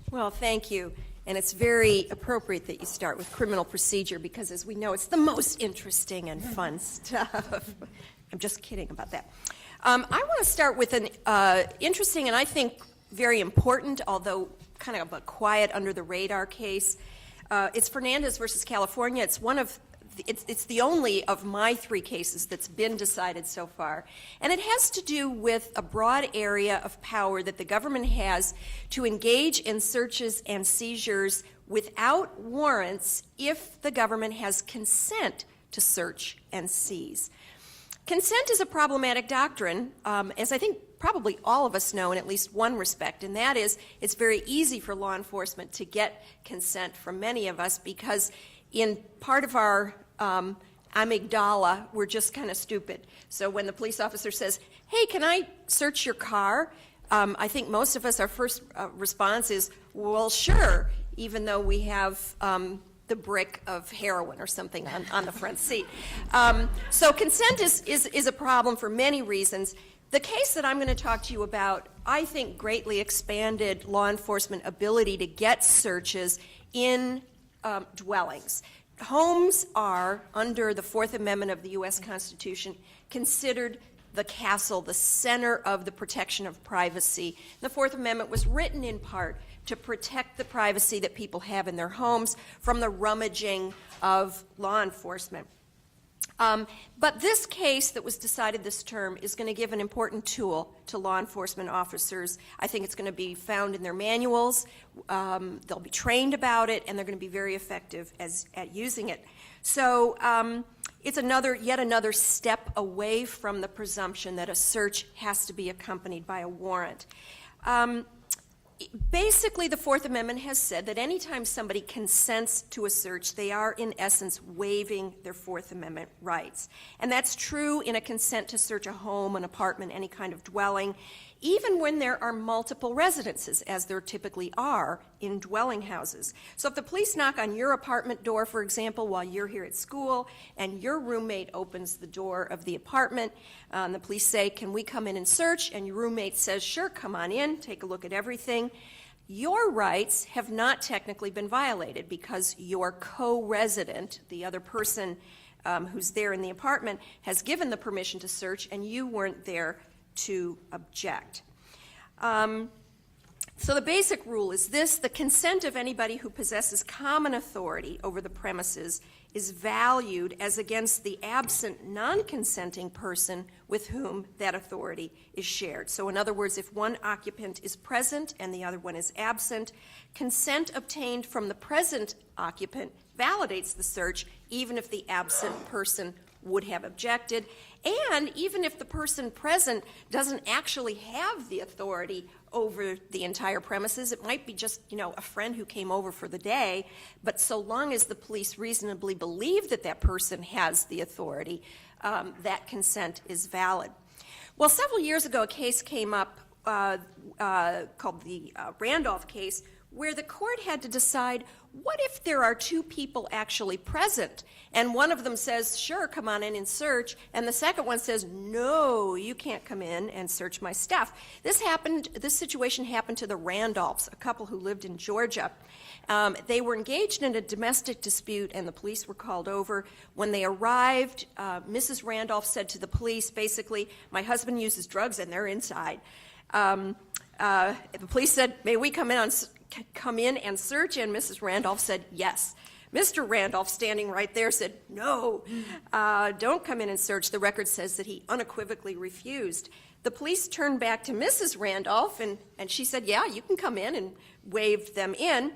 Well, thank you. And it's very appropriate that you start with criminal procedure because, as we know, it's the most interesting and fun stuff. I'm just kidding about that. I want to start with an interesting and I think very important, although kind of a quiet under the radar case. It's Fernandez versus California. It's the only of my three cases that's been decided so far. And it has to do with a broad area of power that the government has to engage in searches and seizures without warrants if the government has consent to search and seize. Consent is a problematic doctrine, as I think probably all of us know in at least one respect, and that is it's very easy for law enforcement to get consent from many of us because in part of our amygdala, we're just kind of stupid. So when the police officer says, hey, can I search your car? I think most of us, our first response is, well, sure, even though we have the brick of heroin or something on the front seat. So consent is a problem for many reasons. The case that I'm going to talk to you about, I think, greatly expanded law enforcement ability to get searches in dwellings. Homes are, under the Fourth Amendment of the U.S. Constitution, considered the castle, the center of the protection of privacy. The Fourth Amendment was written in part to protect the privacy that people have in their homes from the rummaging of law enforcement. But this case that was decided this term is going to give an important tool to law enforcement officers. I think it's going to be found in their manuals. They'll be trained about it, and they're going to be very effective at using it. So it's yet another step away from the presumption that a search has to be accompanied by a warrant. Basically, the Fourth Amendment has said that anytime somebody consents to a search, they are, in essence, waiving their Fourth Amendment rights. And that's true in a consent to search a home, an apartment, any kind of dwelling, even when there are multiple residences, as there typically are in dwelling houses. So if the police knock on your apartment door, for example, while you're here at school, and your roommate opens the door of the apartment, the police say, can we come in and search? And your roommate says, sure, come on in, take a look at everything. Your rights have not technically been violated because your co-resident, the other person who's there in the apartment, has given the permission to search, and you weren't there to object. So the basic rule is this: the consent of anybody who possesses common authority over the premises is valued as against the absent non-consenting person with whom that authority is shared. So in other words, if one occupant is present and the other one is absent, consent obtained from the present occupant validates the search, even if the absent person would have objected, and even if the person present doesn't actually have the authority over the entire premises. It might be just, a friend who came over for the day, but so long as the police reasonably believe that that person has the authority, that consent is valid. Well, several years ago, a case came up called the Randolph case, where the court had to decide, what if there are two people actually present, and one of them says, sure, come on in and search, and the second one says, no, you can't come in and search my stuff. This situation happened to the Randolphs, a couple who lived in Georgia. They were engaged in a domestic dispute, and the police were called over. When they arrived, Mrs. Randolph said to the police, basically, my husband uses drugs and they're inside. The police said, may we come in and search? And Mrs. Randolph said, yes. Mr. Randolph, standing right there, said, no, don't come in and search. The record says that he unequivocally refused. The police turned back to Mrs. Randolph, and she said, yeah, you can come in, and waved them in.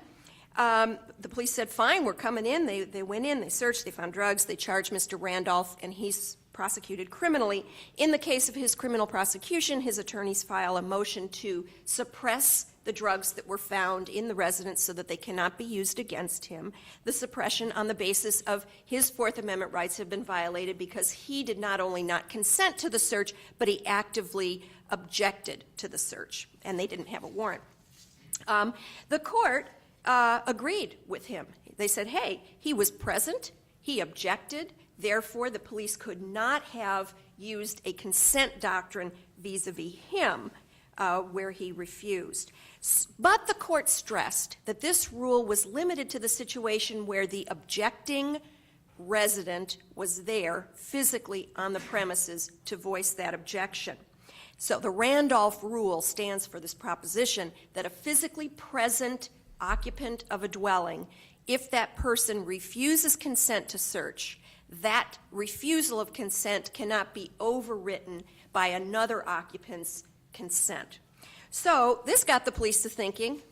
The police said, fine, we're coming in. They went in, they searched, they found drugs, they charged Mr. Randolph, and he's prosecuted criminally. In the case of his criminal prosecution, his attorneys file a motion to suppress the drugs that were found in the residence so that they cannot be used against him. The suppression on the basis of his Fourth Amendment rights have been violated because he did not only not consent to the search, but he actively objected to the search, and they didn't have a warrant. The court agreed with him. They said, hey, he was present, he objected, therefore the police could not have used a consent doctrine vis-a-vis him where he refused. But the court stressed that this rule was limited to the situation where the objecting resident was there physically on the premises to voice that objection. So the Randolph rule stands for this proposition that a physically present occupant of a dwelling, if that person refuses consent to search, that refusal of consent cannot be overwritten by another occupant's consent. So this got the police to thinking,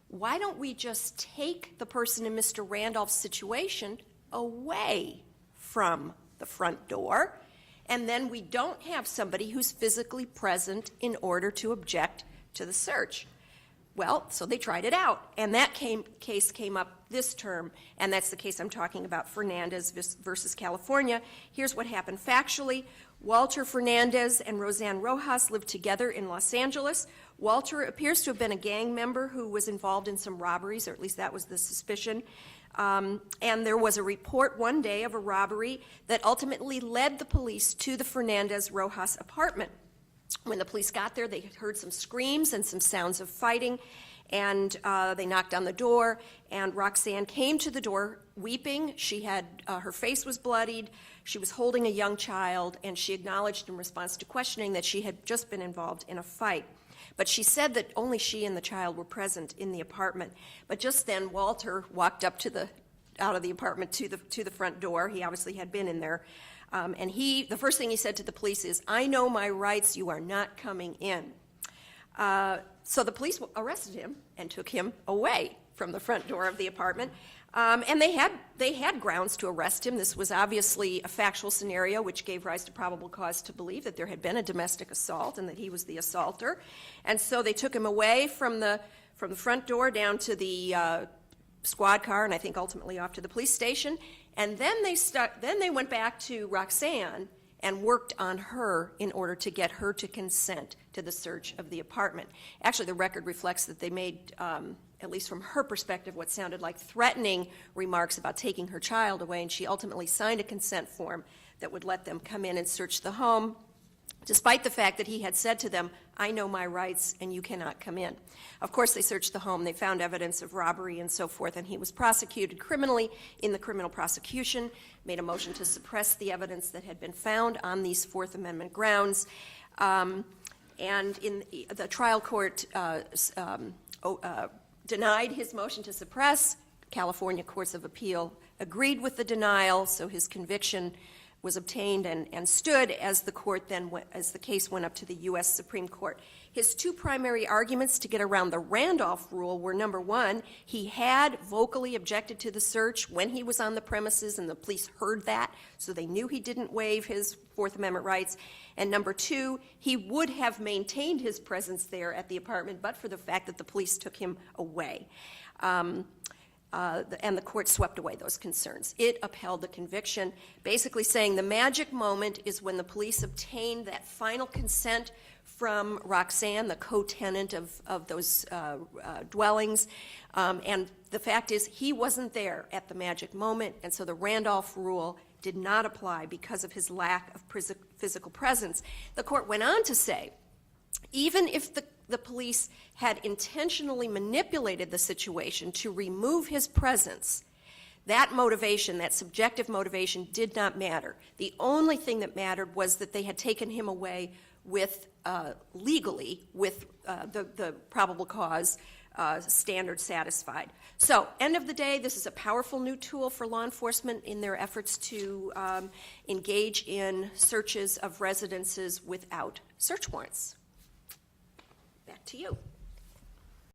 why don't we just take the person in Mr. Randolph's situation away from the front door, and then we don't have somebody who's physically present in order to object to the search. Well, so they tried it out, and that case came up this term, and that's the case I'm talking about, Fernandez versus California. Here's what happened factually. Walter Fernandez and Roseanne Rojas lived together in Los Angeles. Walter appears to have been a gang member who was involved in some robberies, or at least that was the suspicion. And there was a report one day of a robbery that ultimately led the police to the Fernandez-Rojas apartment. When the police got there, they heard some screams and some sounds of fighting, and they knocked on the door, and Roxanne came to the door weeping. She had, her face was bloodied, she was holding a young child, and she acknowledged in response to questioning that she had just been involved in a fight. But she said that only she and the child were present in the apartment. But just then, Walter walked up to out of the apartment to the front door. He obviously had been in there. And the first thing he said to the police is, "I know my rights, you are not coming in." So the police arrested him and took him away from the front door of the apartment. And they had grounds to arrest him. This was obviously a factual scenario which gave rise to probable cause to believe that there had been a domestic assault and that he was the assaulter. And so they took him away from the front door down to the squad car, and I think ultimately off to the police station. And then they went back to Roxanne and worked on her in order to get her to consent to the search of the apartment. Actually, the record reflects that they made, at least from her perspective, what sounded like threatening remarks about taking her child away, and she ultimately signed a consent form that would let them come in and search the home, despite the fact that he had said to them, "I know my rights and you cannot come in." Of course, they searched the home. They found evidence of robbery and so forth, and he was prosecuted criminally in the criminal prosecution, made a motion to suppress the evidence that had been found on these Fourth Amendment grounds. And in the trial court denied his motion to suppress. California courts of appeal agreed with the denial, so his conviction was obtained and stood as the case went up to the U.S. Supreme Court. His two primary arguments to get around the Randolph rule were, number one, he had vocally objected to the search when he was on the premises, and the police heard that, so they knew he didn't waive his Fourth Amendment rights. And number two, he would have maintained his presence there at the apartment, but for the fact that the police took him away. And the court swept away those concerns. It upheld the conviction, basically saying the magic moment is when the police obtained that final consent from Roxanne, the co-tenant of those dwellings. And the fact is, he wasn't there at the magic moment, and so the Randolph rule did not apply because of his lack of physical presence. The court went on to say, even if the police had intentionally manipulated the situation to remove his presence, that motivation, that subjective motivation, did not matter. The only thing that mattered was that they had taken him away with, legally, with the probable cause standard satisfied. So, end of the day, this is a powerful new tool for law enforcement in their efforts to engage in searches of residences without search warrants. Back to you.